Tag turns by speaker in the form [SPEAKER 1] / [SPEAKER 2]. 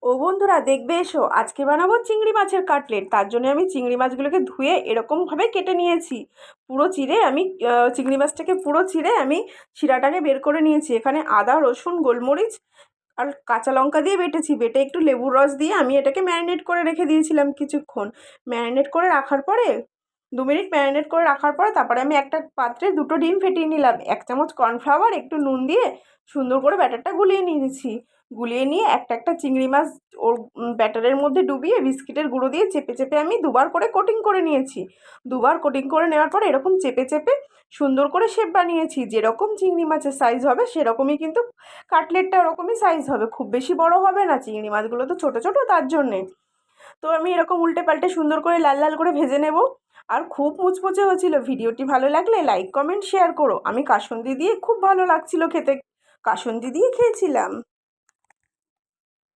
[SPEAKER 1] ও বন্ধুরা দেখবে এসো, আজকে বানাবো চিংড়ি মাছের কাটলেট। তার জন্য আমি চিংড়ি মাছগুলোকে ধুয়ে এরকমভাবে কেটে নিয়েছি। পুরো চিড়ে আমি চিংড়ি মাছটাকে পুরো চিড়ে আমি শিরাটাকে বের করে নিয়েছি। এখানে আদা, রসুন, গোলমরিচ আর কাঁচা লঙ্কা দিয়ে বেটেছি। বেটে একটু লেবুর রস দিয়ে আমি এটাকে ম্যারিনেট করে রেখে দিয়েছিলাম কিছুক্ষণ। ম্যারিনেট করে রাখার পরে 2 মিনিট ম্যারিনেট করে রাখার পরে তারপরে আমি একটা পাত্রে 2টো ডিম ফেটিয়ে নিলাম। 1 চামচ কর্নফ্লাওয়ার, একটু নুন দিয়ে সুন্দর করে ব্যাটারটা গুলিয়ে নিয়েছি। গুলিয়ে নিয়ে একটা একটা চিংড়ি মাছ ওর ব্যাটারের মধ্যে ডুবিয়ে বিস্কিটের গুঁড়ো দিয়ে চেপে চেপে আমি দুবার করে কোটিং করে নিয়েছি। দুবার কোটিং করে নেওয়ার পরে এরকম চেপে চেপে সুন্দর করে শেপ বানিয়েছি। যেরকম চিংড়ি মাছের সাইজ হবে সেরকমই কিন্তু কাটলেটটা ওরকমই সাইজ হবে, খুব বেশি বড় হবে না। চিংড়ি মাছগুলো তো ছোটো ছোটো, তার জন্যে। তো আমি এরকম উল্টে পাল্টে সুন্দর করে লাল লাল করে ভেজে নেব। আর খুব মুচমুচে হয়েছিল। ভিডিওটি ভালো লাগলে লাইক, কমেন্ট, শেয়ার করো। আমি কাসুন্দি দিয়ে খুব ভালো লাগছিল খেতে, কাসুন্দি দিয়ে খেয়েছিলাম।